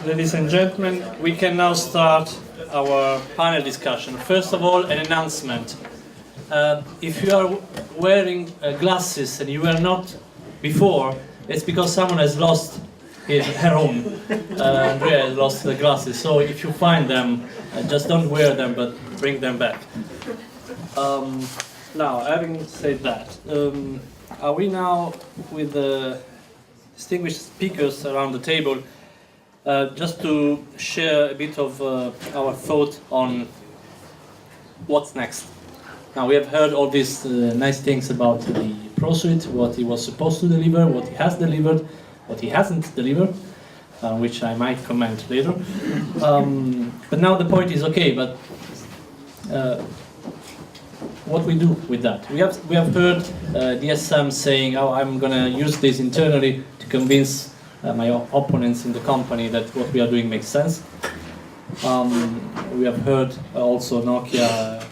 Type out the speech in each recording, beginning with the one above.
Ladies and gentlemen, we can now start our panel discussion. First of all, an announcement. If you are wearing glasses and you were not before, it's because someone has lost her own. Andrea has lost the glasses, so if you find them, just don't wear them, but bring them back. Now, having said that, are we now with the distinguished speakers around the table, just to share a bit of our thought on what's next. Now, we have heard all these nice things about the ProSuite, what he was supposed to deliver, what he has delivered, what he hasn't delivered, which I might comment later. But now the point is, okay, but what we do with that? We have heard DSM saying, "Oh, I'm going to use this internally to convince my opponents in the company that what we are doing makes sense." We have heard also Nokia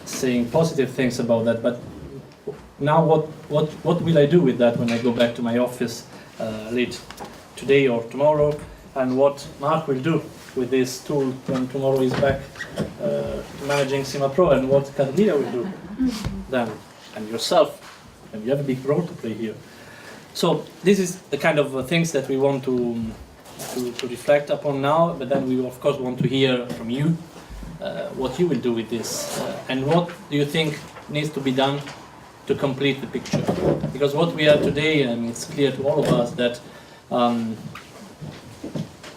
saying positive things about that. But now, what will I do with that when I go back to my office late today or tomorrow? And what Mark will do with this tool when tomorrow he's back managing Sima Pro, and what Catalina will do then, and yourself, and you have a big role to play here. So this is the kind of things that we want to reflect upon now, but then we of course want to hear from you what you will do with this, and what do you think needs to be done to complete the picture. Because what we have today, I mean, it's clear to all of us that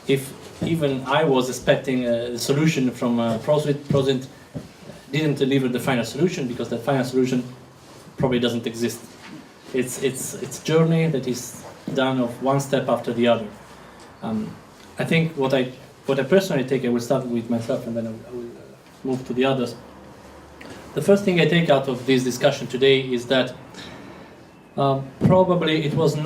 if even I was expecting a solution from ProSuite didn't deliver the final solution, because the final solution probably doesn't exist. It's journey that is done of one step after the other. I think what I personally take, I will start with myself and then I will move to the others. The first thing I take out of this discussion today is that probably it wasn't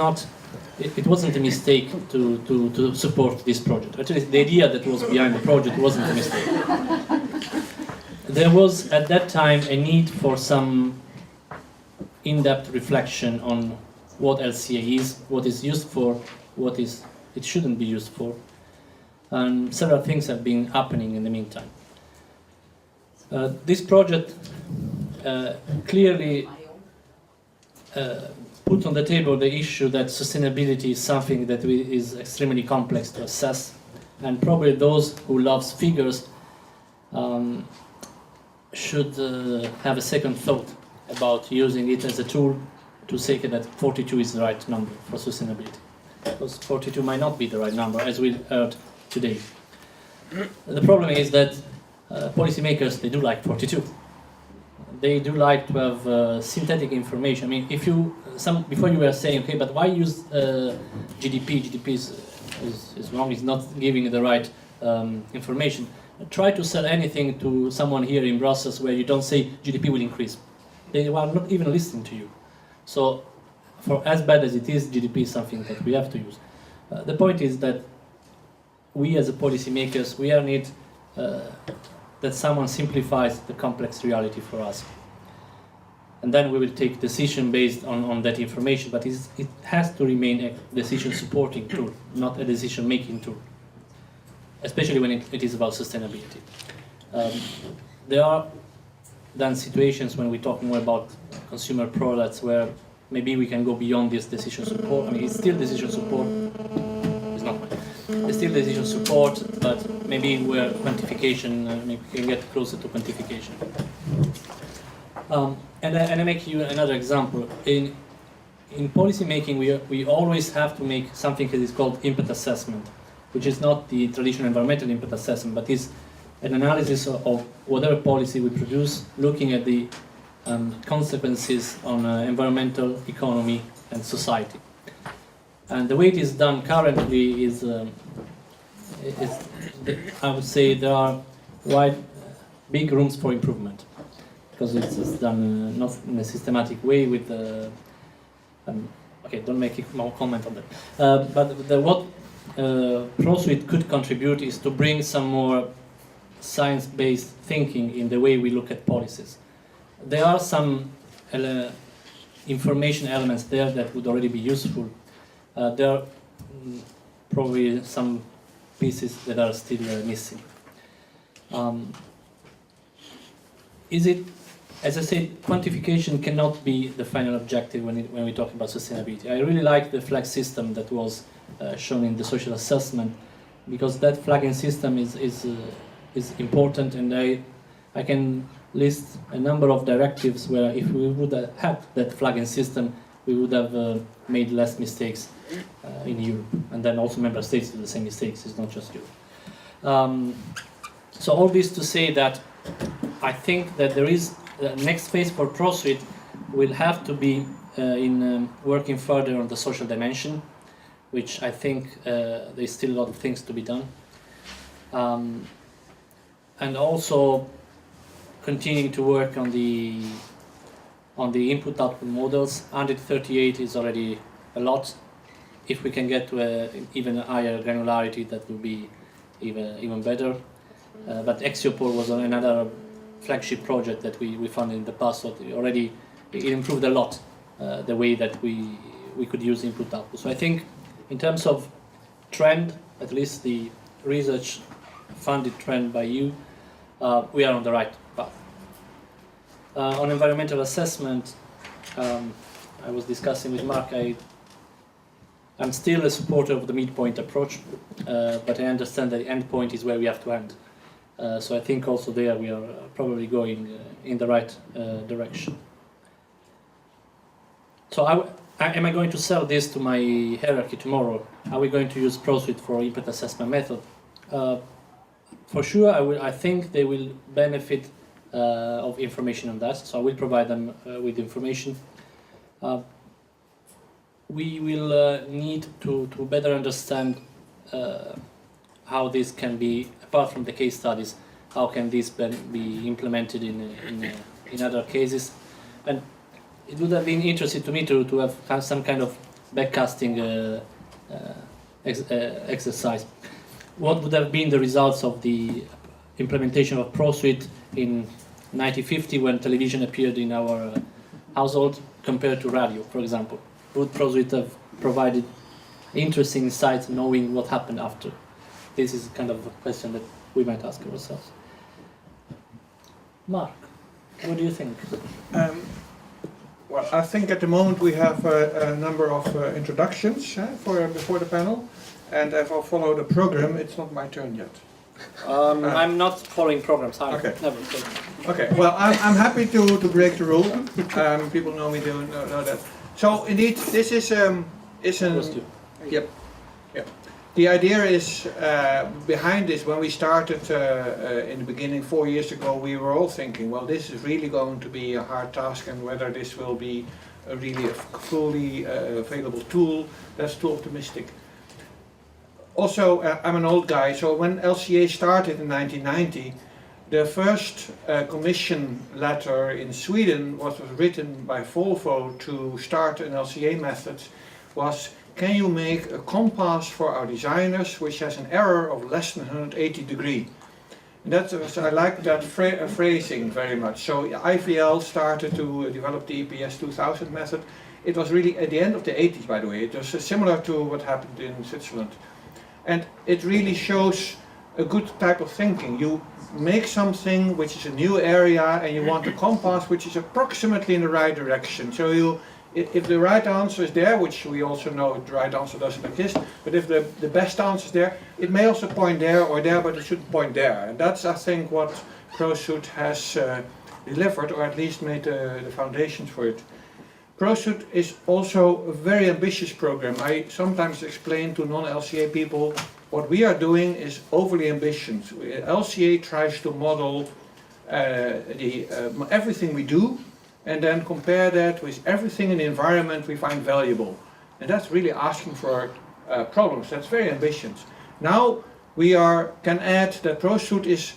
a mistake to support this project. Actually, the idea that was behind the project wasn't a mistake. There was at that time a need for some in-depth reflection on what LCA is, what is used for, what it shouldn't be used for, and several things have been happening in the meantime. This project clearly put on the table the issue that sustainability is something that is extremely complex to assess, and probably those who love figures should have a second thought about using it as a tool to say that 42 is the right number for sustainability. Because 42 might not be the right number, as we heard today. The problem is that policymakers, they do like 42. They do like to have synthetic information. I mean, before you were saying, okay, but why use GDP? GDP is wrong, it's not giving the right information. Try to sell anything to someone here in Brussels where you don't say GDP will increase. They are not even listening to you. So, for as bad as it is, GDP is something that we have to use. The point is that we as a policymakers, we need that someone simplifies the complex reality for us. And then we will take decision based on that information, but it has to remain a decision supporting tool, not a decision making tool, especially when it is about sustainability. There are then situations when we talk more about consumer products where maybe we can go beyond this decision support. I mean, it's still decision support. It's not mine. It's still decision support, but maybe where quantification, maybe we can get closer to quantification. And I make you another example. In policy making, we always have to make something that is called impact assessment, which is not the traditional environmental impact assessment, but is an analysis of whatever policy we produce, looking at the consequences on environmental, economy, and society. And the way it is done currently is I would say there are big rooms for improvement, because it's done not in a systematic way with okay, don't make more comment on that. But what ProSuite could contribute is to bring some more science-based thinking in the way we look at policies. There are some information elements there that would already be useful. There are probably some pieces that are still missing. Is it, as I said, quantification cannot be the final objective when we talk about sustainability. I really like the flag system that was shown in the social assessment, because that flagging system is important, and I can list a number of directives where if we would have had that flagging system, we would have made less mistakes in Europe, and then also member states do the same mistakes. It's not just Europe. So all this to say that I think that there is the next phase for ProSuite will have to be in working further on the social dimension, which I think there's still a lot of things to be done, and also continuing to work on the input-output models. 138 is already a lot. If we can get to even higher granularity, that will be even better. But Exiopol was another flagship project that we funded in the past, so it improved a lot the way that we could use input-output. So I think in terms of trend, at least the research-funded trend by you, we are on the right path. On environmental assessment, I was discussing with Mark, I'm still a supporter of the midpoint approach, but I understand that the end point is where we have to end. So I think also there we are probably going in the right direction. So am I going to sell this to my hierarchy tomorrow? Are we going to use ProSuite for impact assessment method? For sure, I think they will benefit of information on that, so I will provide them with information. We will need to better understand how this can be, apart from the case studies, how can this be implemented in other cases. And it would have been interesting to me to have some kind of backcasting exercise. What would have been the results of the implementation of ProSuite in 1950 when television appeared in our household compared to radio, for example? Would ProSuite have provided interesting insights knowing what happened after? This is kind of a question that we might ask ourselves. Mark, what do you think? Well, I think at the moment we have a number of introductions before the panel, and if I follow the program, it's not my turn yet. I'm not following programs. Okay. Never. Okay. Well, I'm happy to break the rule. People know me, they know that. So indeed, this is an. Yep. Yep. The idea is behind this. When we started in the beginning 4 years ago, we were all thinking, well, this is really going to be a hard task, and whether this will be really a fully available tool, that's too optimistic. Also, I'm an old guy, so when LCA started in 1990, the first commission letter in Sweden was written by Volvo to start an LCA method was, can you make a compass for our designers which has an error of less than 180 degrees? And I like that phrasing very much. So IVL started to develop the EPS 2000 method. It was really at the end of the 80s, by the way. It was similar to what happened in Switzerland. And it really shows a good type of thinking. You make something which is a new area and you want a compass which is approximately in the right direction. So if the right answer is there, which we also know the right answer doesn't exist, but if the best answer is there, it may also point there or there, but it shouldn't point there. And that's, I think, what ProSuite has delivered, or at least made the foundations for it. ProSuite is also a very ambitious program. I sometimes explain to non-LCA people what we are doing is overly ambitious. LCA tries to model everything we do and then compare that with everything in the environment we find valuable. And that's really asking for problems. That's very ambitious. Now we can add that ProSuite is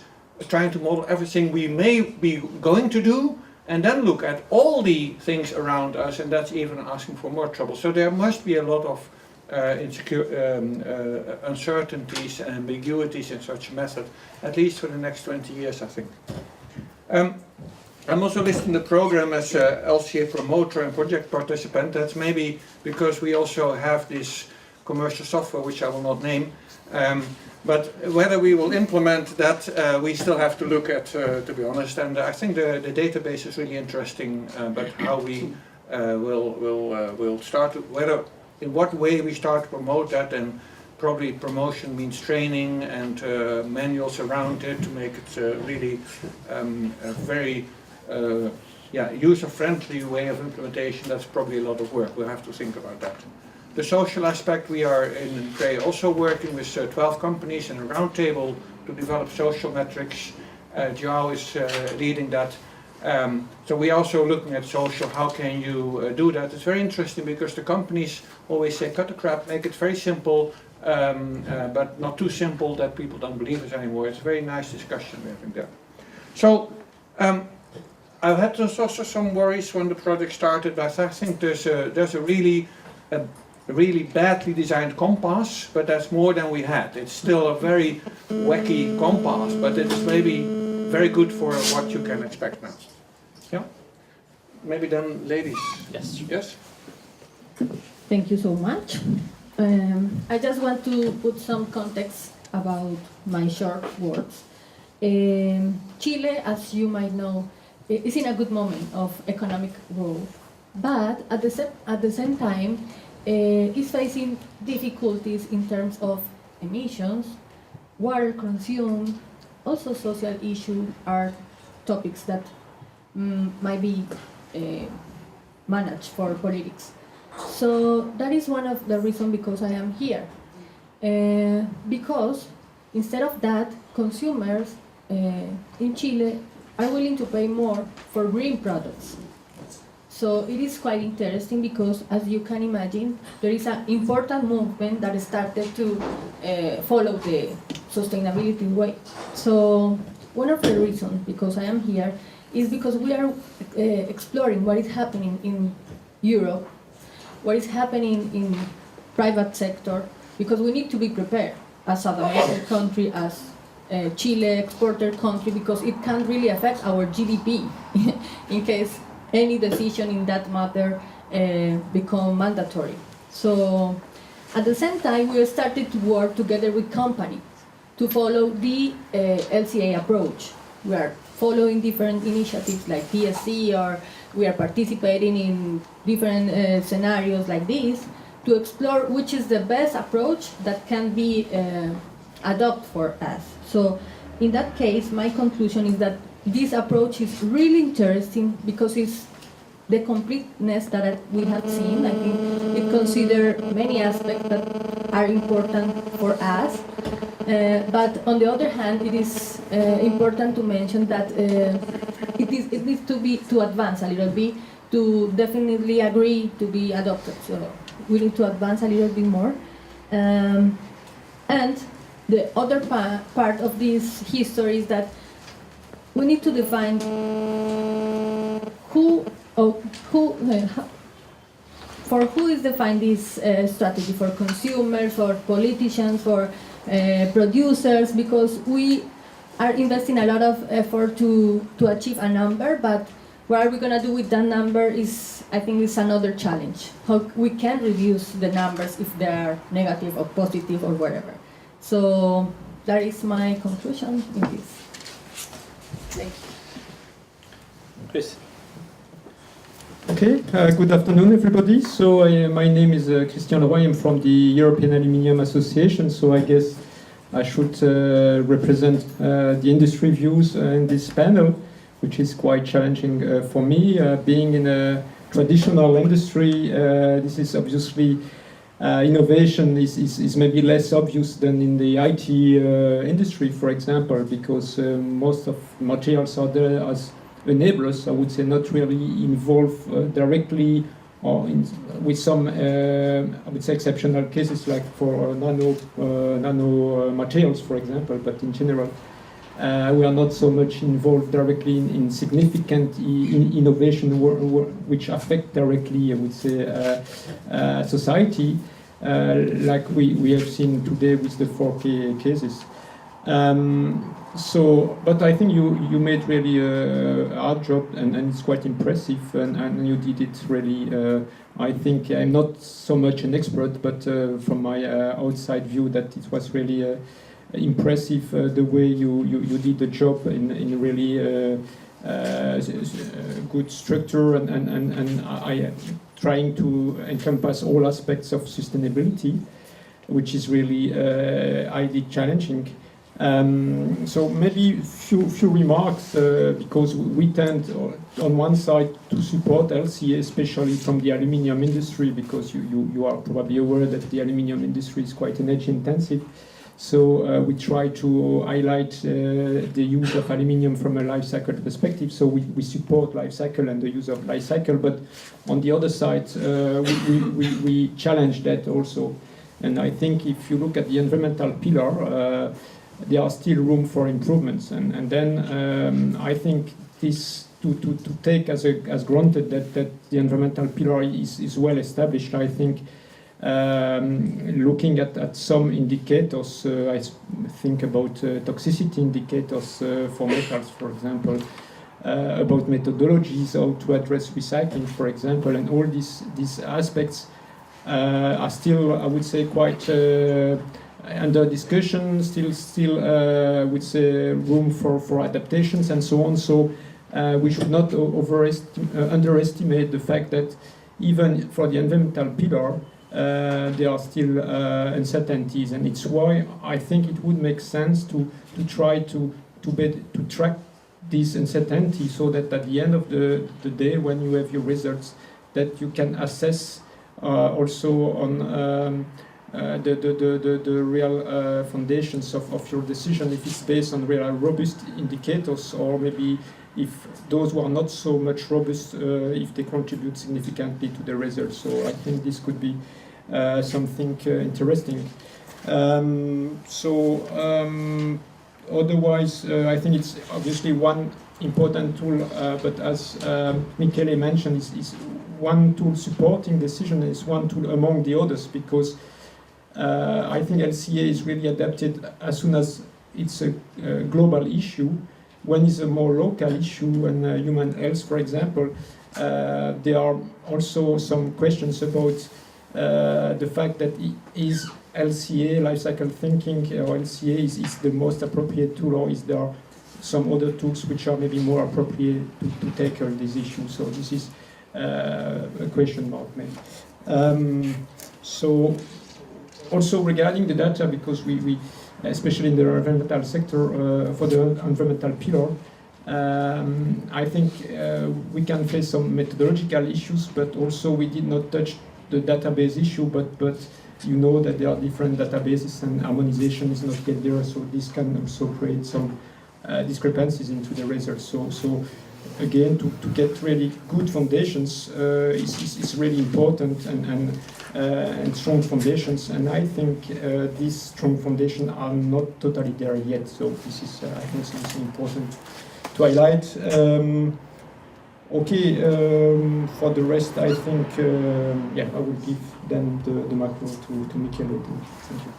trying to model everything we may be going to do, and then look at all the things around us, and that's even asking for more trouble. So there must be a lot of uncertainties and ambiguities in such a method, at least for the next 20 years, I think. I'm also listing the program as a LCA promoter and project participant. That's maybe because we also have this commercial software, which I will not name. But whether we will implement that, we still have to look at, to be honest. And I think the database is really interesting, but how we will start to, in what way we start to promote that, and probably promotion means training and manuals around it to make it really a very user-friendly way of implementation. That's probably a lot of work. We'll have to think about that. The social aspect, we are in Cray also working with 12 companies in a roundtable to develop social metrics. Joao is leading that. So we're also looking at social, how can you do that? It's very interesting because the companies always say, cut the crap, make it very simple, but not too simple that people don't believe us anymore. It's a very nice discussion we're having there. So I've had also some worries when the project started, but I think there's a really badly designed compass, but that's more than we had. It's still a very wacky compass, but it's maybe very good for what you can expect now. Yeah? Maybe then ladies. Yes. Yes? Thank you so much. I just want to put some context about my short words. Chile, as you might know, is in a good moment of economic growth, but at the same time, is facing difficulties in terms of emissions, water consumed, also social issues are topics that might be managed for politics. So that is one of the reasons because I am here. Because instead of that, consumers in Chile are willing to pay more for green products. So it is quite interesting because, as you can imagine, there is an important movement that started to follow the sustainability way. So one of the reasons because I am here is because we are exploring what is happening in Europe, what is happening in private sector, because we need to be prepared as a developed country, as Chile exporter country, because it can really affect our GDP in case any decision in that matter become mandatory. So at the same time, we started to work together with companies to follow the LCA approach. We are following different initiatives like PSC, or we are participating in different scenarios like this to explore which is the best approach that can be adopted for us. So in that case, my conclusion is that this approach is really interesting because it's the completeness that we have seen. I think it considers many aspects that are important for us. But on the other hand, it is important to mention that it needs to advance a little bit to definitely agree to be adopted. So we need to advance a little bit more. And the other part of this history is that we need to define for who is defined this strategy, for consumers, for politicians, for producers, because we are investing a lot of effort to achieve a number, but what are we going to do with that number is, I think, is another challenge. How we can reduce the numbers if they are negative or positive or whatever. So that is my conclusion in this. Thank you. Chris. Okay, good afternoon everybody. So my name is Christian Leroy. I'm from the European Aluminium Association, so I guess I should represent the industry views in this panel, which is quite challenging for me. Being in a traditional industry, this is obviously innovation is maybe less obvious than in the IT industry, for example, because most of materials are there as enablers, I would say, not really involved directly, or with some, I would say, exceptional cases like for nano materials, for example, but in general, we are not so much involved directly in significant innovation which affect directly, I would say, society, like we have seen today with the 4K cases. So, but I think you made really a hard job, and it's quite impressive, and you did it really. I think I'm not so much an expert, but from my outside view, that it was really impressive the way you did the job in really good structure, and I trying to encompass all aspects of sustainability, which is really highly challenging. So maybe few remarks, because we tend on one side to support LCA, especially from the aluminium industry, because you are probably aware that the aluminium industry is quite energy intensive. So we try to highlight the use of aluminium from a life cycle perspective. So we support life cycle and the use of life cycle, but on the other side, we challenge that also. And I think if you look at the environmental pillar, there are still room for improvements, and then I think this to take as granted that the environmental pillar is well established. I think looking at some indicators, I think about toxicity indicators for metals, for example, about methodologies, how to address recycling, for example, and all these aspects are still, I would say, quite under discussion, still would say room for adaptations and so on. So we should not underestimate the fact that even for the environmental pillar, there are still uncertainties, and it's why I think it would make sense to try to track these uncertainties, so that at the end of the day, when you have your results, that you can assess also on the real foundations of your decision, if it's based on real robust indicators, or maybe if those who are not so much robust, if they contribute significantly to the results. So I think this could be something interesting. Otherwise, I think it's obviously one important tool, but as Michele mentioned, is one tool supporting decision, is one tool among the others, because I think LCA is really adapted as soon as it's a global issue. When it's a more local issue, and human health, for example, there are also some questions about the fact that is LCA, life cycle thinking, or LCA is the most appropriate tool, or is there some other tools which are maybe more appropriate to tackle this issue? So this is a question mark, maybe. So also regarding the data, because we especially in the environmental sector, for the environmental pillar, I think we can face some methodological issues, but also we did not touch the database issue, but you know that there are different databases and harmonization is not yet there, so this can also create some discrepancies into the results. So again, to get really good foundations is really important, and strong foundations, and I think these strong foundations are not totally there yet, so this is I think something important to highlight. For the rest, I think I will give then the micro to Michele. Thank you.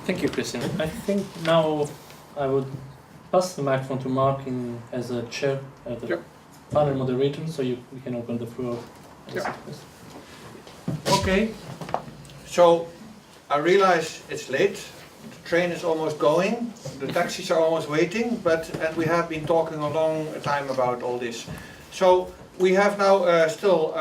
Thank you, Christian. I think now I would pass the microphone to Mark as a chair, the panel moderator, so we can open the floor. Okay, so I realize it's late, the train is almost going, the taxis are almost waiting, and we have been talking a long time about all this. So we have now still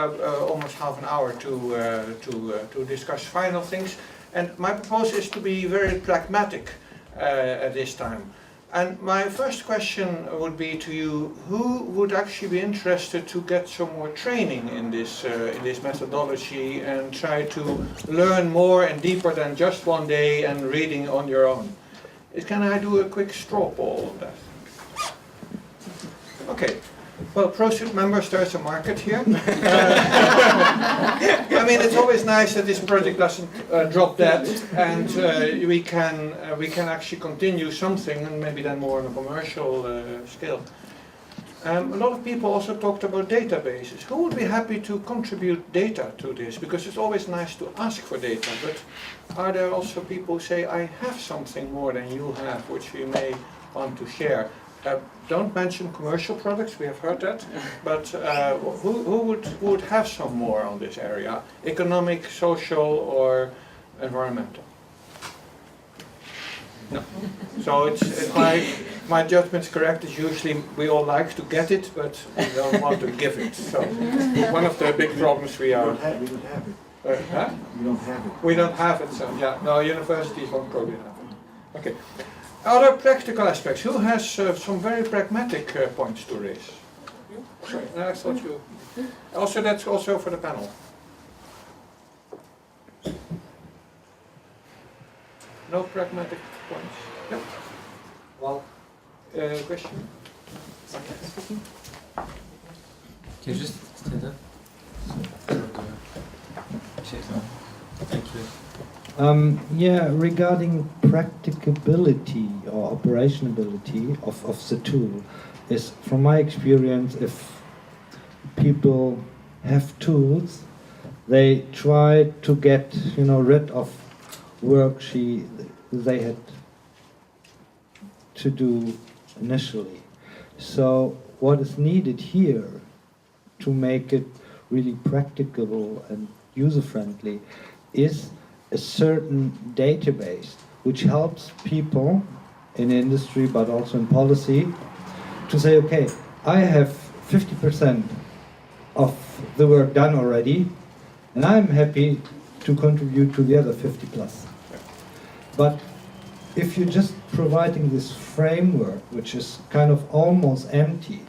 almost half an hour to discuss final things, and my proposal is to be very pragmatic at this time. And my first question would be to you: who would actually be interested to get some more training in this methodology and try to learn more and deeper than just one day and reading on your own? Can I do a quick straw poll of that? Okay. Well, ProSuit members, there's a market here. I mean, it's always nice that this project doesn't drop dead, and we can actually continue something, and maybe then more on a commercial scale. A lot of people also talked about databases. Who would be happy to contribute data to this? Because it's always nice to ask for data, but are there also people who say, I have something more than you have, which we may want to share? Don't mention commercial products, we have heard that, but who would have some more on this area? Economic, social, or environmental? No. So my judgment's correct. It's usually we all like to get it, but we don't want to give it. So one of the big problems we are. We don't have it. Huh? We don't have it. We don't have it. So yeah, no, universities won't probably have it. Okay. Other practical aspects. Who has some very pragmatic points to raise? Sorry, no, I thought you. Also, that's also for the panel. No pragmatic points. Yep. Well, Question? Can you just stand up? Thank you. Yeah, regarding practicability or operationability of the tool, is from my experience, if people have tools, they try to get rid of work they had to do initially. So what is needed here to make it really practicable and user-friendly is a certain database which helps people in industry but also in policy to say, okay, I have 50% of the work done already and I'm happy to contribute to the other 50 plus. But if you're just providing this framework, which is kind of almost empty,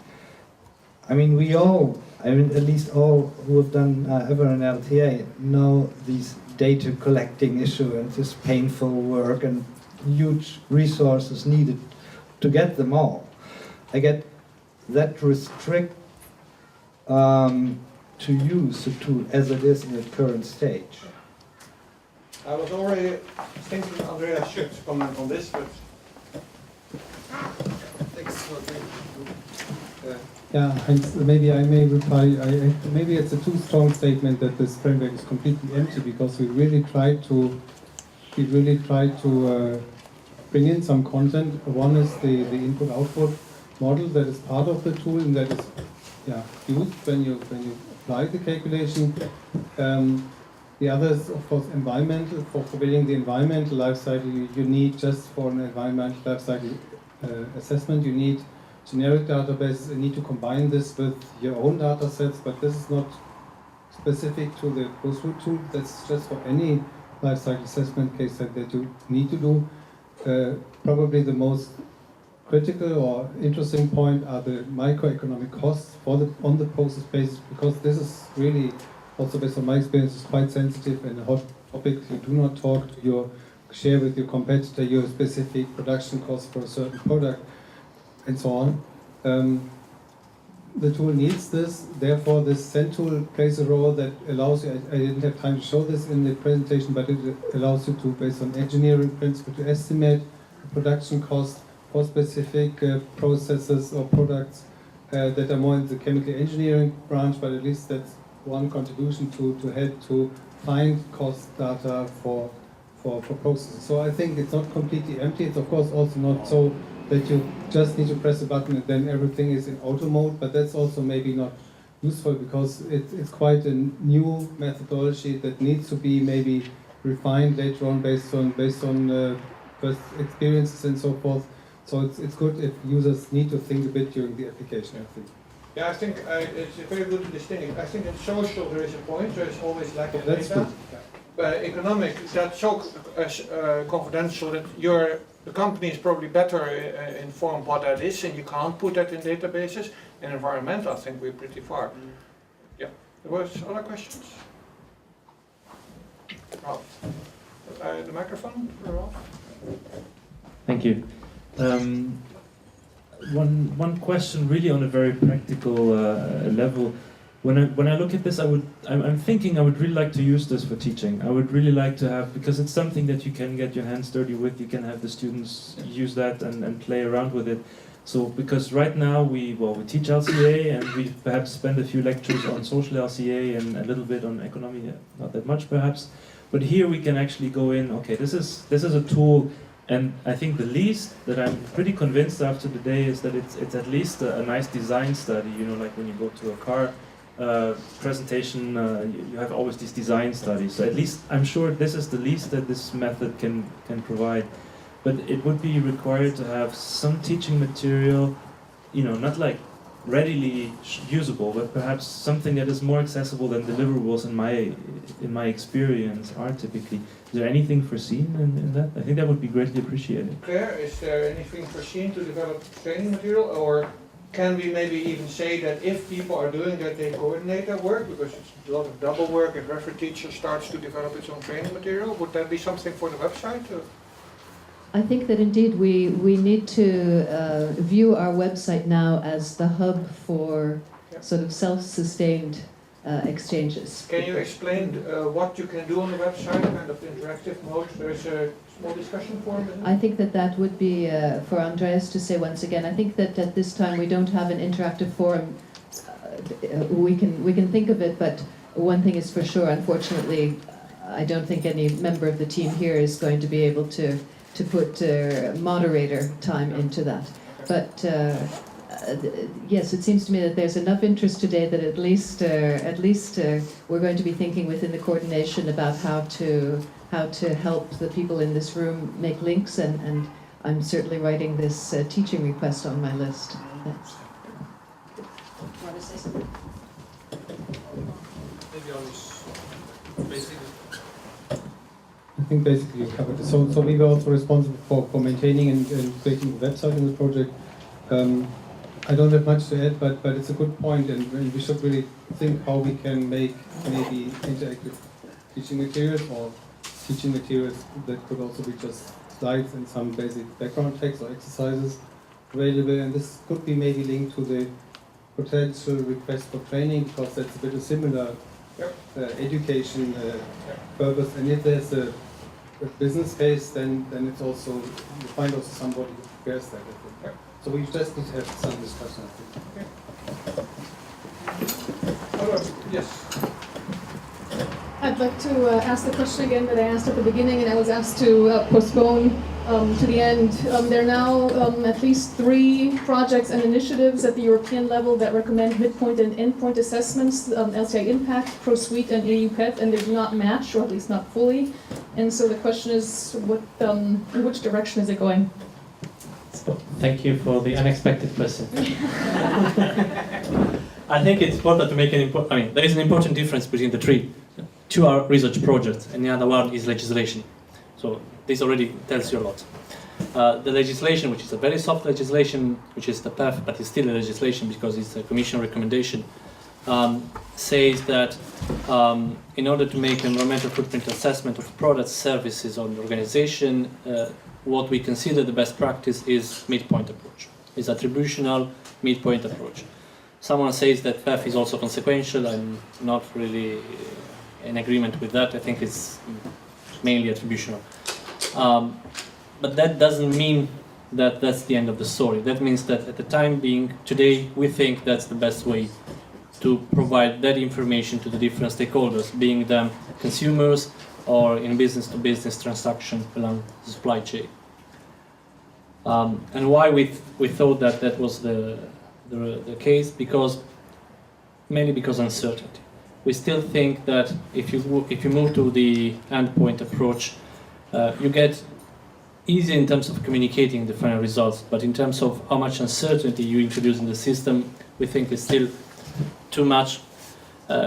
I mean, at least all who have done ever an LTA know these data collecting issue and this painful work and huge resources needed to get them all. I get that restrict to use the tool as it is in its current stage. I was already thinking Andreas should comment on this, but Yeah, Heinz, maybe I may reply. Maybe it's a too strong statement that this framework is completely empty, because we really try to bring in some content. One is the input-output model that is part of the tool and that is used when you apply the calculation. The other is, of course, environmental. For building the environmental life cycle, you need, just for an environmental life cycle assessment, you need generic databases. You need to combine this with your own data sets, but this is not specific to the closed-loop tool. That's just for any life cycle assessment case that you need to do. Probably the most critical or interesting point are the microeconomic costs on the process basis, because this is really, also based on my experience, is quite sensitive and a hot topic. You do not share with your competitor your specific production costs for a certain product and so on. The tool needs this, therefore this send tool plays a role that allows you, I didn't have time to show this in the presentation, but it allows you to, based on engineering principle, to estimate the production cost for specific processes or products that are more in the chemical engineering branch, but at least that's one contribution to help to find cost data for processes. So I think it's not completely empty. It's of course also not so that you just need to press a button and then everything is in auto mode, but that's also maybe not useful, because it's quite a new methodology that needs to be maybe refined later on based on first experiences and so forth. So it's good if users need to think a bit during the application, I think. yeah, I think it's very good to distinguish. I think in social there is a point, there is always lack of That's data. good. But economic, that's so confidential that the company is probably better informed what that is, and you can't put that in databases. In environmental, I think we're pretty far. Yeah, there was other questions? Ralph. The microphone for Ralph. Thank you. One question really on a very practical level. When I look at this, I'm thinking I would really like to use this for teaching. I would really like to have, because it's something that you can get your hands dirty with. You can have the students use that and play around with it. So because right now we teach LCA and we perhaps spend a few lectures on social LCA and a little bit on economy, not that much perhaps, but here we can actually go in. Okay, this is a tool, and I think the least that I'm pretty convinced after the day is that it's at least a nice design study. You know, like when you go to a car presentation, you have always these design studies. So at least I'm sure this is the least that this method can provide. But it would be required to have some teaching material, you know, not like readily usable, but perhaps something that is more accessible than deliverables in my experience are typically. Is there anything foreseen in that? I think that would be greatly appreciated. Claire, is there anything foreseen to develop training material, or can we maybe even say that if people are doing that, they coordinate their work, because it's a lot of double work if every teacher starts to develop its own training material? Would that be something for the website? I think that indeed we need to view our website now as the hub for sort of self-sustained exchanges. Can you explain what you can do on the website, kind of interactive mode? There's a small discussion forum, isn't it? I think that would be for Andreas to say once again. I think that at this time we don't have an interactive forum. We can think of it, but one thing is for sure, unfortunately, I don't think any member of the team here is going to be able to put moderator time into that. But yes, it seems to me that there's enough interest today that at least we're going to be thinking within the coordination about how to help the people in this room make links, and I'm certainly writing this teaching request on my list. Thanks. Want to say something? Maybe on this basically. I think basically you covered it. So we were also responsible for maintaining and creating the website in the project. I don't have much to add, but it's a good point, and we should really think how we can make maybe interactive teaching materials, or teaching materials that could also be just slides and some basic background text or exercises available. And this could be maybe linked to the potential request for training, because that's a bit of similar education purpose. And if there's a business case, then it's also, you find also somebody who prepares that, I think. So we just need to have some discussion, I think. Yes. I'd like to ask the question again that I asked at the beginning, and I was asked to postpone to the end. There are now at least 3 projects and initiatives at the European level that recommend midpoint and endpoint assessments, LCI Impact, ProSuite, and EUPET, and they do not match, or at least not fully. And so the question is, in which direction is it going? So, thank you for the unexpected question. I think it's important to make there is an important difference between the 3. 2 are research projects, and the other one is legislation. So this already tells you a lot. The legislation, which is a very soft legislation, which is the PEF, but it's still a legislation because it's a Commission recommendation, says that in order to make environmental footprint assessment of products, services, or organization, what we consider the best practice is midpoint approach. It's attributional midpoint approach. Someone says that PEF is also consequential. I'm not really in agreement with that. I think it's mainly attributional. But that doesn't mean that that's the end of the story. That means that at the time being, today, we think that's the best way to provide that information to the different stakeholders, being them consumers or in business-to-business transaction along the supply chain. And why we thought that that was the case? Mainly because uncertainty. We still think that if you move to the endpoint approach, you get easy in terms of communicating the final results, but in terms of how much uncertainty you introduce in the system, we think it's still too much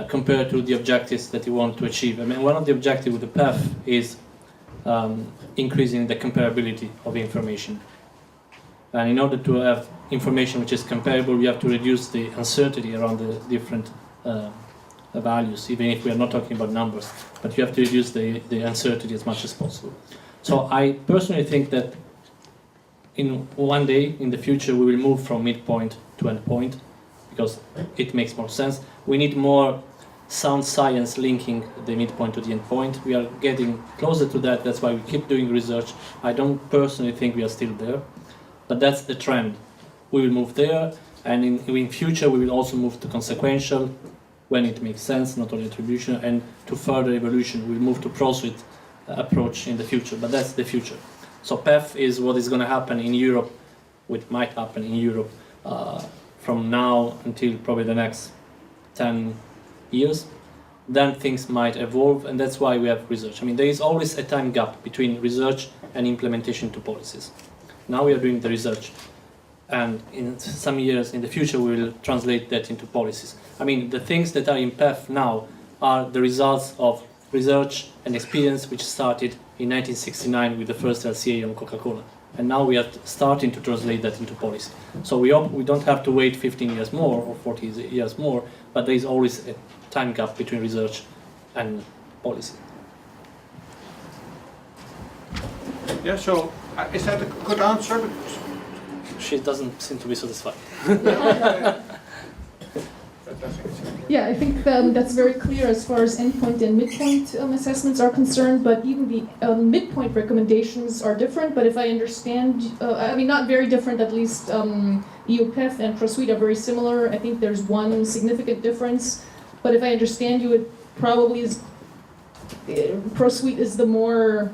compared to the objectives that you want to achieve. I mean, one of the objectives with the PEF is increasing the comparability of information. And in order to have information which is comparable, we have to reduce the uncertainty around the different values, even if we are not talking about numbers, but you have to reduce the uncertainty as much as possible. So I personally think that in one day in the future we will move from midpoint to endpoint because it makes more sense. We need more sound science linking the midpoint to the endpoint. We are getting closer to that, that's why we keep doing research. I don't personally think we are still there, but that's the trend. we will move there, and in future we will also move to consequential when it makes sense, not only attribution, and to further evolution we'll move to pro-suite approach in the future, but that's the future. So PEF is what is going to happen in Europe, what might happen in Europe from now until probably the next 10 years. Then things might evolve, and that's why we have research. I mean, there is always a time gap between research and implementation to policies. Now we are doing the research, and in some years in the future we will translate that into policies. I mean, the things that are in PEF now are the results of research and experience which started in 1969 with the first LCA on Coca-Cola. And now we are starting to translate that into policy. So we hope we don't have to wait 15 years more or 40 years more, but there is always a time gap between research and policy. Yeah, so is that a good answer? She doesn't seem to be satisfied. Yeah, I think that's very clear as far as endpoint and midpoint assessments are concerned, but even the midpoint recommendations are different. But if I understand, I mean, not very different, at least EU PEF and ProSuite are very similar. I think there's one significant difference. But if I understand you, it probably is, ProSuite is the more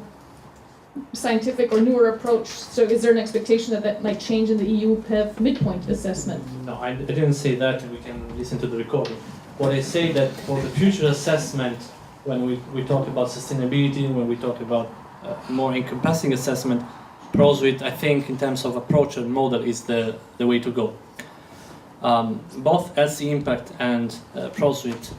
scientific or newer approach. So is there an expectation that that might change in the EU PEF midpoint assessment? No, I didn't say that, and we can listen to the recording. What I say that for the future assessment, when we talk about sustainability, when we talk about more encompassing assessment, ProSuite, I think in terms of approach and model is the way to go. Both LC Impact and ProSuite,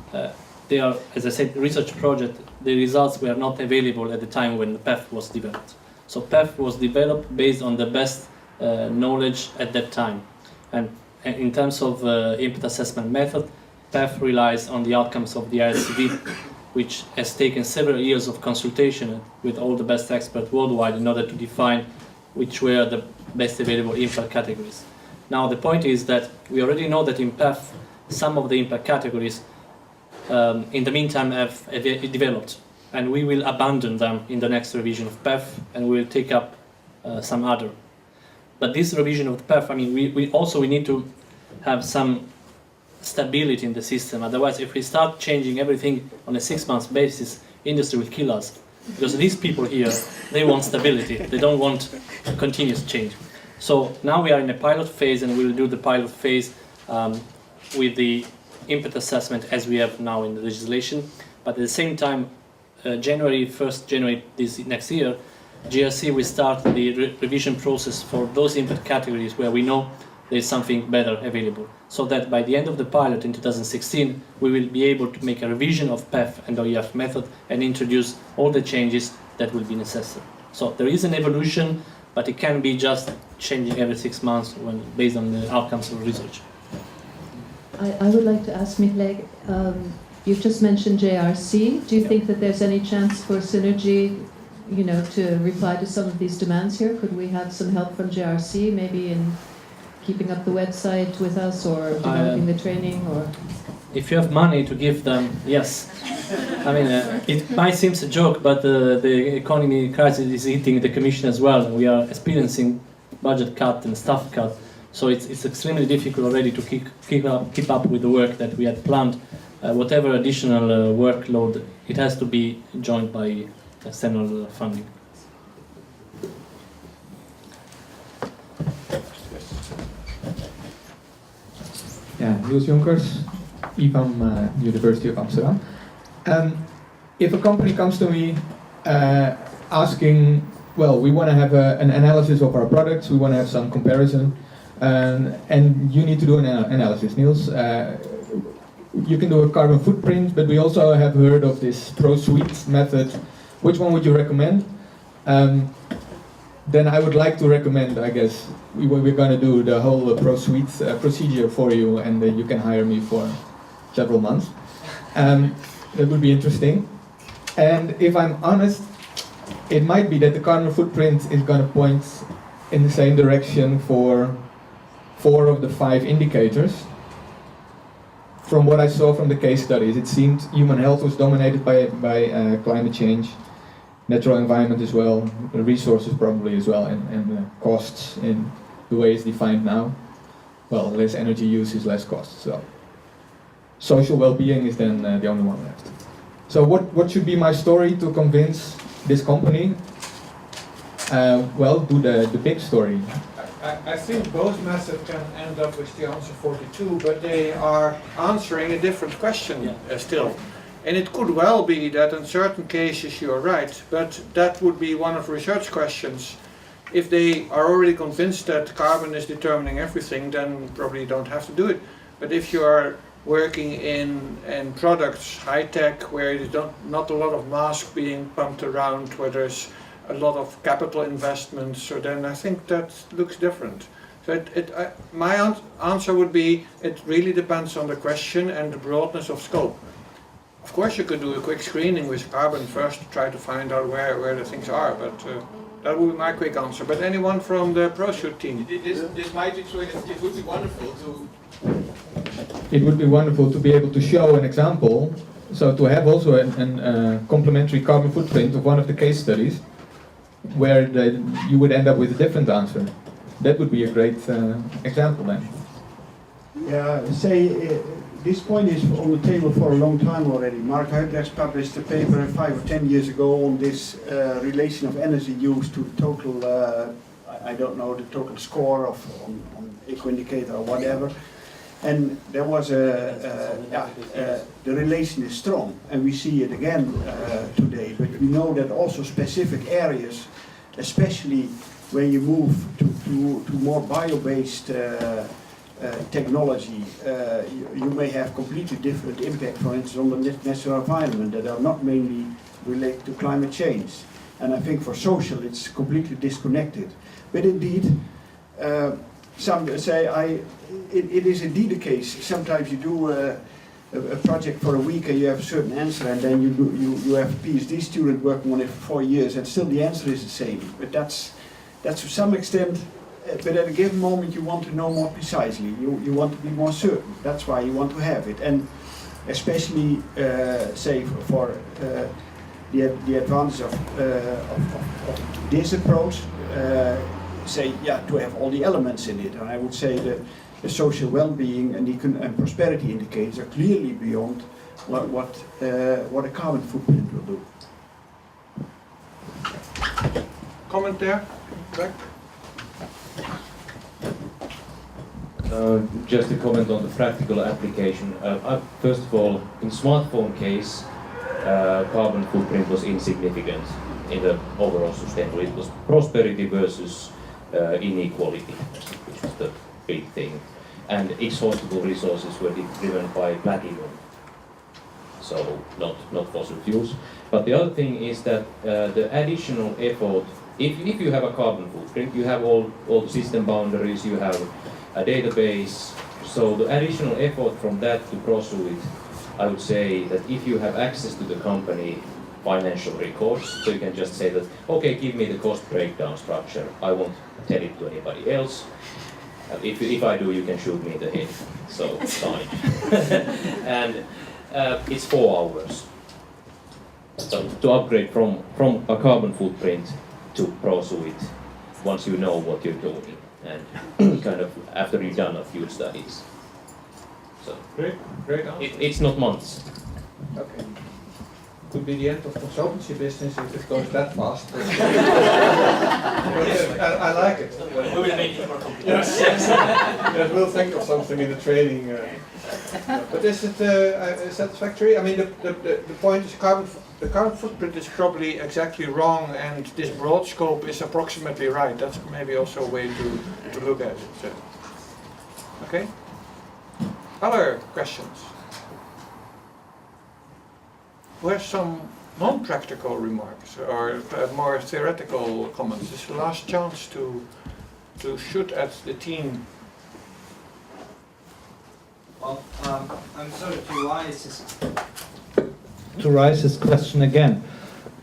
they are, as I said, research project. The results were not available at the time when the PEF was developed. So PEF was developed based on the best knowledge at that time. And in terms of impact assessment method, PEF relies on the outcomes of the ISCV, which has taken several years of consultation with all the best experts worldwide in order to define which were the best available impact categories. Now the point is that we already know that in PEF, some of the impact categories in the meantime have developed, and we will abandon them in the next revision of PEF, and we will take up some other. But this revision of the PEF, I mean, we need to have some stability in the system. Otherwise, if we start changing everything on a 6-month basis, industry will kill us. Because these people here, they want stability. They don't want continuous change. So now we are in a pilot phase, and we will do the pilot phase with the impact assessment as we have now in the legislation. But at the same time, January this next year, GRC will start the revision process for those impact categories where we know there is something better available. So that by the end of the pilot in 2016, we will be able to make a revision of PEF and OEF method and introduce all the changes that will be necessary. So there is an evolution, but it can be just changing every 6 months based on the outcomes of research. I would like to ask Michele, you've just mentioned JRC. Do you think that there's any chance for synergy, to reply to some of these demands here? Could we have some help from JRC, maybe in keeping up the website with us, or developing the training, or? If you have money to give them, yes. I mean, it might seem a joke, but the economy crisis is hitting the Commission as well. We are experiencing budget cut and staff cut. So it's extremely difficult already to keep up with the work that we had planned. Whatever additional workload, it has to be joined by external funding. Yeah, Niels Jonkers, IFAM, University of Amsterdam. If a company comes to me asking, well, we want to have an analysis of our products, we want to have some comparison, and you need to do an analysis, Niels. You can do a carbon footprint, but we also have heard of this ProSuite method. Which one would you recommend? Then I would like to recommend, I guess, we're going to do the whole ProSuite procedure for you, and you can hire me for several months. That would be interesting. And if I'm honest, it might be that the carbon footprint is going to point in the same direction for 4 of the 5 indicators. From what I saw from the case studies, it seemed human health was dominated by climate change, natural environment as well, resources probably as well, and costs in the way it's defined now. well, less energy use is less cost. So social well-being is then the only one left. So what should be my story to convince this company? Well, do the big story. I think both methods can end up with the answer 42, but they are answering a different question still. And it could well be that in certain cases you are right, but that would be one of the research questions. If they are already convinced that carbon is determining everything, then probably you don't have to do it. But if you are working in products, high tech, where there's not a lot of mass being pumped around, where there's a lot of capital investments, so then I think that looks different. So my answer would be, it really depends on the question and the broadness of scope. Of course you could do a quick screening with carbon first to try to find out where the things are, but that would be my quick answer. But anyone from the ProShoot team? This might explain it. It would be wonderful to... It would be wonderful to be able to show an example, so to have also a complementary carbon footprint of one of the case studies, where you would end up with a different answer. That would be a great example then. Yeah, this point is on the table for a long time already. Mark Huibrechts published a paper 5 or 10 years ago on this relation of energy use to the total, I don't know, the total score on eco indicator or whatever. And there was the relation is strong, and we see it again today. But we know that also specific areas, especially when you move to more bio-based technology, you may have completely different impact, for instance, on the natural environment that are not mainly related to climate change. And I think for social, it's completely disconnected. But indeed, some say it is indeed the case. Sometimes you do a project for a week and you have a certain answer, and then you have a PhD student working on it for 4 years, and still the answer is the same. But that's to some extent. But at a given moment, you want to know more precisely. You want to be more certain. That's why you want to have it, and especially say for the advantage of this approach. To have all the elements in it, and I would say that the social well-being and prosperity indicators are clearly beyond what a carbon footprint will do. Comment there? Back. Just a comment on the practical application. First of all, in smartphone case, carbon footprint was insignificant in the overall sustainability. It was prosperity versus inequality, which was the big thing. And exhaustible resources were driven by platinum, so not fossil fuels. But the other thing is that the additional effort, if you have a carbon footprint, you have all the system boundaries, you have a database, so the additional effort from that to pursue it, I would say that if you have access to the company financial recourse, so you can just say that, okay, give me the cost breakdown structure, I won't tell it to anybody else. If I do, you can shoot me in the head, so fine. And it's 4 hours. So to upgrade from a carbon footprint to pursue it, once you know what you're doing, and kind of after you've done a few studies. So Great answer. it's not months. Okay. Could be the end of consultancy business if it goes that fast. I like it. We will make it more complicated. Yes, we'll think of something in the training. But is it satisfactory? I mean, the point is the carbon footprint is probably exactly wrong, and this broad scope is approximately right. That's maybe also a way to look at it. So. Okay. Other questions? Who has some non-practical remarks or more theoretical comments? This is the last chance to shoot at the team. Well, I'm sorry to raise this question again,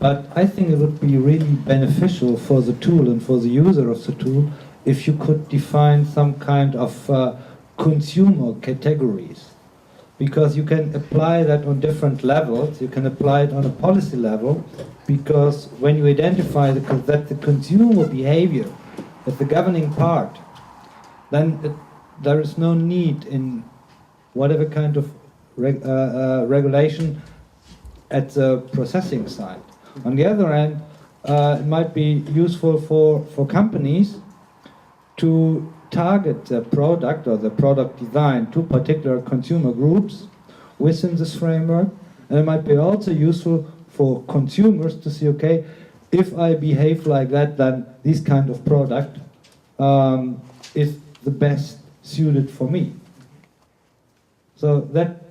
but I think it would be really beneficial for the tool and for the user of the tool if you could define some kind of consumer categories. Because you can apply that on different levels, you can apply it on a policy level, because when you identify that the consumer behavior is the governing part, then there is no need in whatever kind of regulation at the processing side. On the other hand, it might be useful for companies to target the product or the product design to particular consumer groups within this framework. And it might be also useful for consumers to see, okay, if I behave like that, then this kind of product is the best suited for me. So that,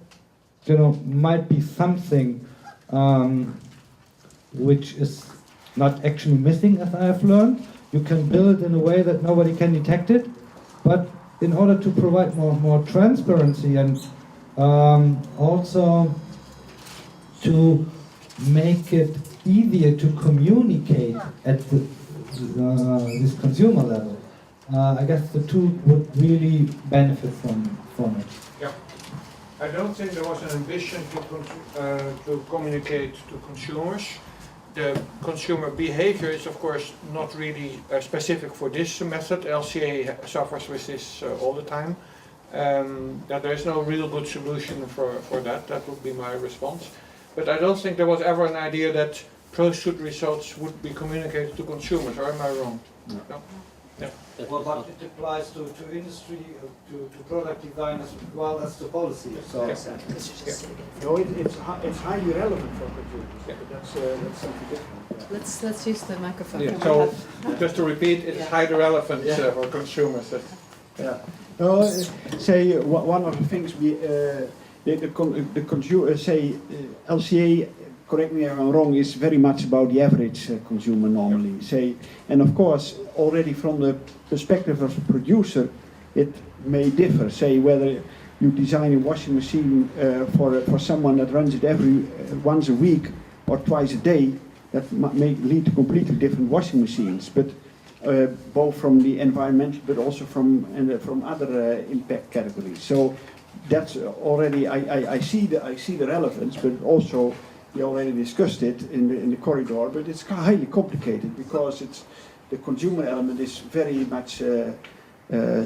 you know, might be something which is not actually missing, as I have learned. You can build in a way that nobody can detect it, but in order to provide more transparency and also to make it easier to communicate at this consumer level, I guess the tool would really benefit from it. Yeah. I don't think there was an ambition to communicate to consumers. The consumer behavior is, of course, not really specific for this method. LCA suffers with this all the time. That there is no real good solution for that. That would be my response. But I don't think there was ever an idea that pro-shoot results would be communicated to consumers, or am I wrong? No. Yeah. Well, but it applies to industry, to product design as well as to policy. So No, it's highly relevant for consumers. Yeah. That's something different. Yeah. Let's use the microphone. Yeah. So, just to repeat, it's highly relevant for consumers. Yeah. No, say one of the things we the consumer say LCA. Correct me if I'm wrong. Is very much about the average consumer normally. Say, and of course, already from the perspective of the producer, it may differ. Say whether you design a washing machine for someone that runs it once a week or twice a day, that may lead to completely different washing machines. But both from the environmental, but also from other impact categories. So that's already I see the relevance, but also we already discussed it in the corridor. But it's highly complicated because the consumer element is very much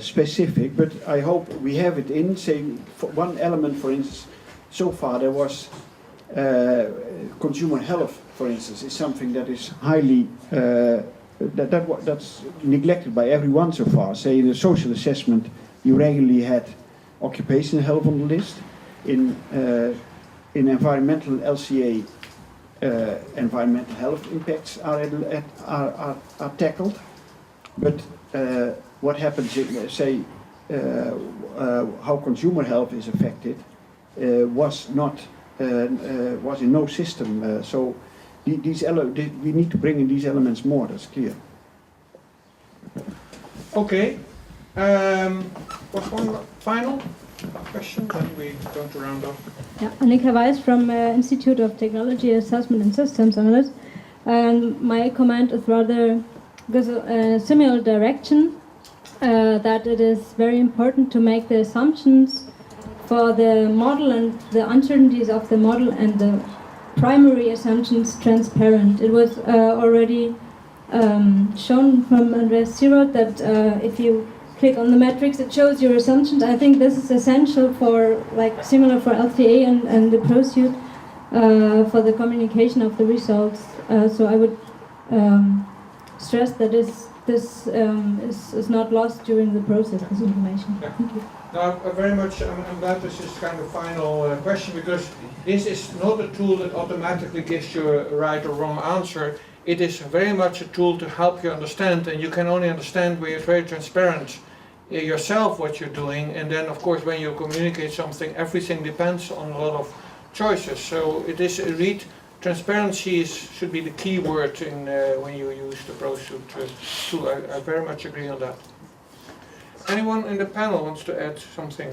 specific. But I hope we have it in. Say for one element, for instance, so far there was consumer health, for instance, is something that is highly that's neglected by everyone so far. Say in the social assessment, you regularly had occupational health on the list. In environmental LCA, environmental health impacts are tackled. But what happens, say, how consumer health is affected was in no system. So we need to bring in these elements more. That's clear. Okay. Was one final question? Then we going to round off. Yeah, Annika Weiss from Institute of Technology Assessment and Systems Analyst. And my comment is rather goes a similar direction, that it is very important to make the assumptions for the model and the uncertainties of the model and the primary assumptions transparent. It was already shown from Andreas Sirot that if you click on the metrics, it shows your assumptions. I think this is essential for, like, similar for LCA and the ProSuit for the communication of the results. So I would stress that this is not lost during the process, this information. Yeah. Thank you. Now, very much, I'm glad this is kind of final question, because this is not a tool that automatically gives you a right or wrong answer. It is very much a tool to help you understand, and you can only understand when you're very transparent yourself what you're doing. And then, of course, when you communicate something, everything depends on a lot of choices. So it is a read. Transparency should be the key word when you use the ProSuit tool. I very much agree on that. Anyone in the panel wants to add something?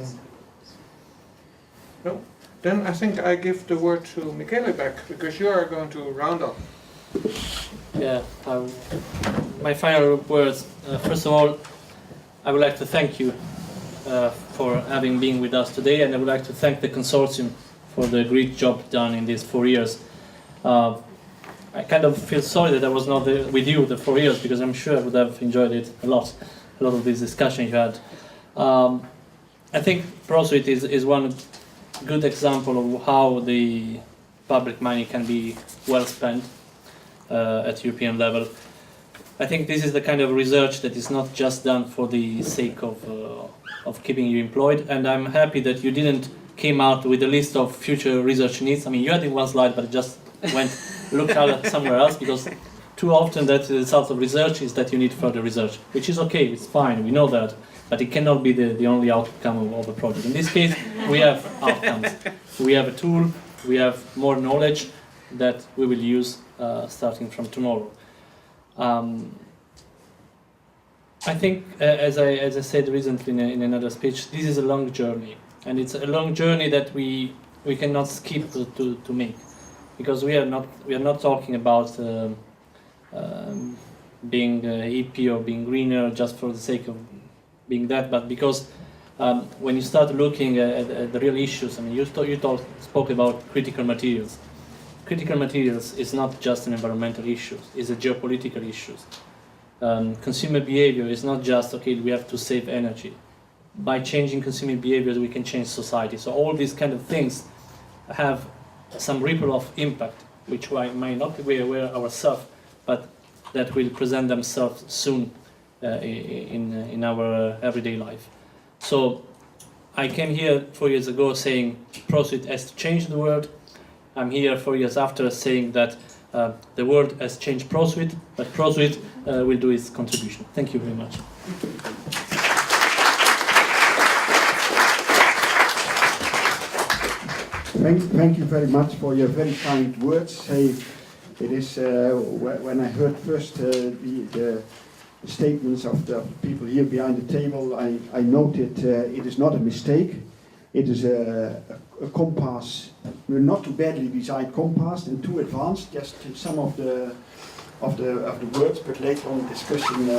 No? Then I think I give the word to Michele back, because you are going to round up. Yeah, my final words. First of all, I would like to thank you for having been with us today, and I would like to thank the consortium for the great job done in these 4 years. I kind of feel sorry that I was not with you the 4 years, because I'm sure I would have enjoyed it a lot of this discussion you had. I think ProSuite is one good example of how the public money can be well spent at European level. I think this is the kind of research that is not just done for the sake of keeping you employed, and I'm happy that you didn't came out with a list of future research needs. I mean, you had in one slide, but it just looked out somewhere else, because too often that the result of research is that you need further research, which is okay, it's fine, we know that, but it cannot be the only outcome of a project. In this case, we have outcomes. We have a tool, we have more knowledge that we will use starting from tomorrow. I think, as I said recently in another speech, this is a long journey, and it's a long journey that we cannot skip to make, because we are not talking about being hippie or being greener just for the sake of being that, but because when you start looking at the real issues, I mean, you spoke about critical materials. Critical materials is not just an environmental issue; it's a geopolitical issue. Consumer behavior is not just, okay, we have to save energy. By changing consumer behaviors, we can change society. So all these kind of things have some ripple of impact, which we might not be aware ourselves, but that will present themselves soon in our everyday life. So I came here 4 years ago saying ProSuite has to change the world. I'm here 4 years after saying that the world has changed ProSuite, but ProSuite will do its contribution. Thank you very much. Thank you very much for your very kind words. Hey, it is when I heard first the statements of the people here behind the table, I noted it is not a mistake. It is a compass, not too badly designed compass and too advanced. Just some of the words, but later on in discussion,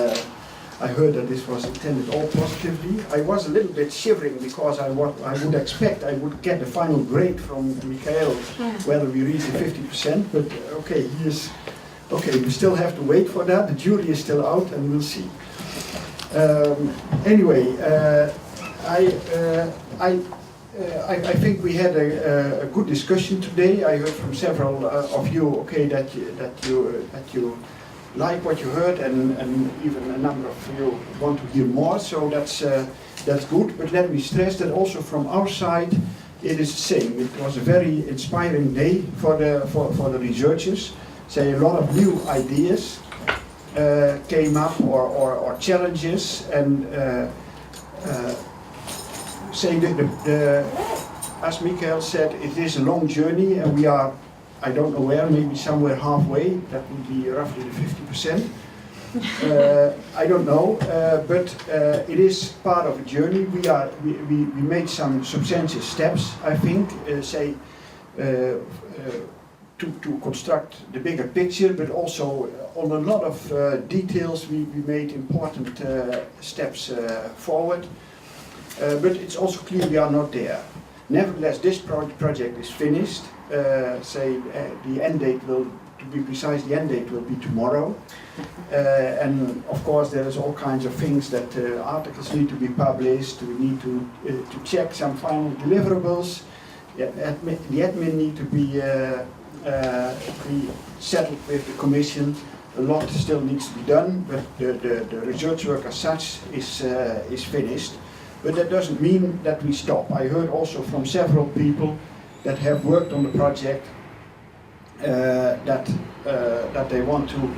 I heard that this was intended all positively. I was a little bit shivering because I would expect I would get the final grade from Michael whether we reach the 50%. But okay, we still have to wait for that. The jury is still out, and we'll see. Anyway, I think we had a good discussion today. I heard from several of you, okay, that you like what you heard, and even a number of you want to hear more. So that's good. But let me stress that also from our side, it is the same. It was a very inspiring day for the researchers. Say a lot of new ideas came up, or challenges, and saying that as Michael said, it is a long journey, and we are, I don't know where, maybe somewhere halfway. That would be roughly the 50%. I don't know, but it is part of a journey. We made some substantial steps, I think, to construct the bigger picture, but also on a lot of details we made important steps forward. But it's also clear we are not there. Nevertheless, this project is finished. The end date will, to be precise, the end date will be tomorrow. And of course, there is all kinds of things that articles need to be published. We need to check some final deliverables. The admin need to be settled with the Commission. A lot still needs to be done, but the research work as such is finished. But that doesn't mean that we stop. I heard also from several people that have worked on the project that they want to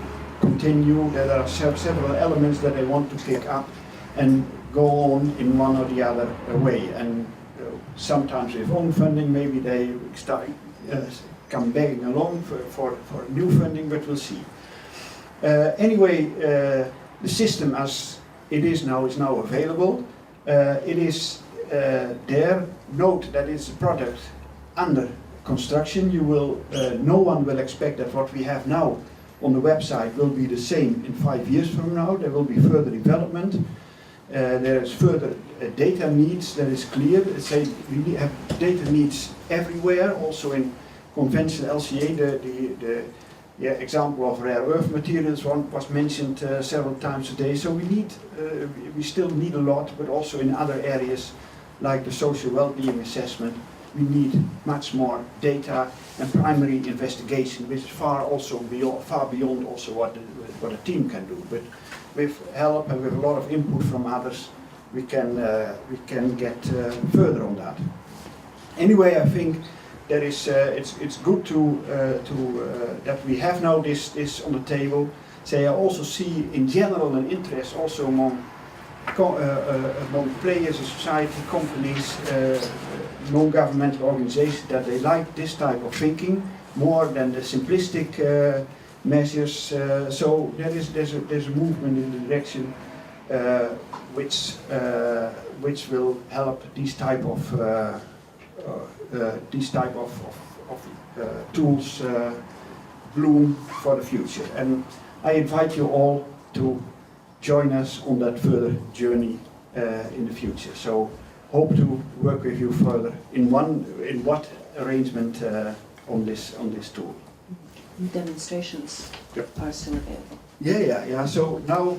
continue. There are several elements that they want to pick up and go on in one or the other way. And sometimes with own funding, maybe they come begging along for new funding, but we'll see. Anyway, the system as it is now available. It is there. Note that it's a product under construction. No one will expect that what we have now on the website will be the same in 5 years from now. There will be further development. There is further data needs. That is clear. We have data needs everywhere. Also in conventional LCA, the example of rare earth materials was mentioned several times today. So we still need a lot, but also in other areas like the social well-being assessment, we need much more data and primary investigation, which is far beyond also what a team can do. But with help and with a lot of input from others, we can get further on that. Anyway, I think that is it's good that we have now this on the table. So I also see in general an interest also among players in society, companies, non-governmental organizations, that they like this type of thinking more than the simplistic measures. So there's a movement in the direction which will help these type of tools bloom for the future. And I invite you all to join us on that further journey in the future. So hope to work with you further in what arrangement on this tool. Demonstrations are still available. Yeah. So now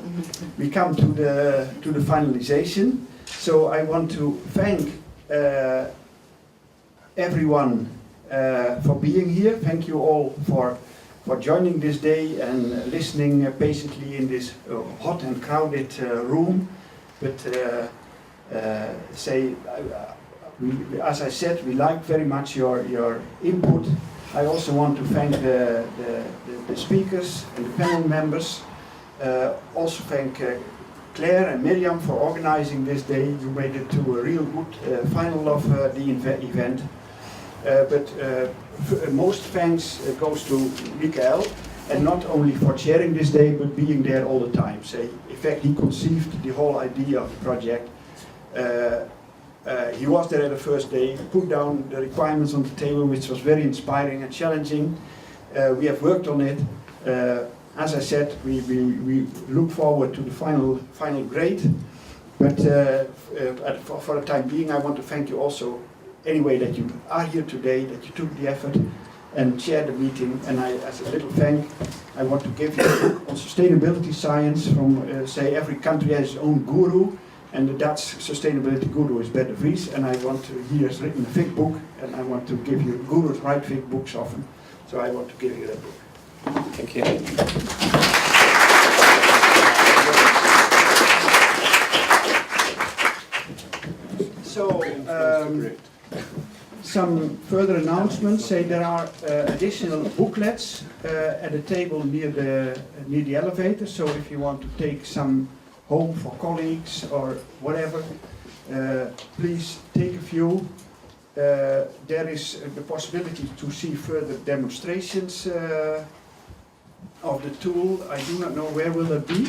we come to the finalization. So I want to thank everyone for being here. Thank you all for joining this day and listening patiently in this hot and crowded room. But as I said, we like very much your input. I also want to thank the speakers and the panel members. Also thank Claire and Miriam for organizing this day. You made it to a real good final of the event. But most thanks goes to Michael, and not only for chairing this day, but being there all the time. So, in fact, he conceived the whole idea of the project. He was there at the first day, put down the requirements on the table, which was very inspiring and challenging. We have worked on it. As I said, we look forward to the final grade. But for the time being, I want to thank you also anyway that you are here today, that you took the effort and chaired the meeting. And as a little thank, I want to give you a book on sustainability science from, say, every country has its own guru. And the Dutch sustainability guru is Bert de Vries, and he has written a thick book, and I want to give you, gurus write thick books often, so I want to give you that book. Thank you. So, some further announcements. Say there are additional booklets at the table near the elevator, so if you want to take some home for colleagues or whatever, please take a few. There is the possibility to see further demonstrations of the tool. I do not know where will that be.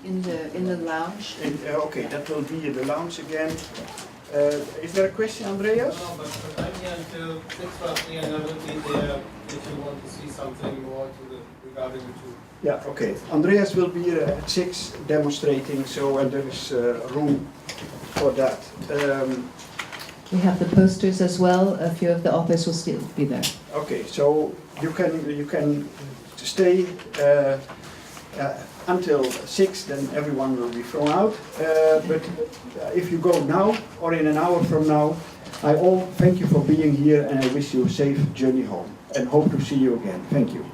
In the lounge. Okay, that will be in the lounge again. Is there a question, Andreas? No, but I'm here until 6 roughly, and I will be there if you want to see something more regarding the tool. Yeah, okay. Andreas will be here at 6 demonstrating, so and there is room for that. We have the posters as well. A few of the authors will still be there. Okay, so you can stay until 6, then everyone will be thrown out. But if you go now or in an hour from now, I all thank you for being here, and I wish you a safe journey home and hope to see you again. Thank you.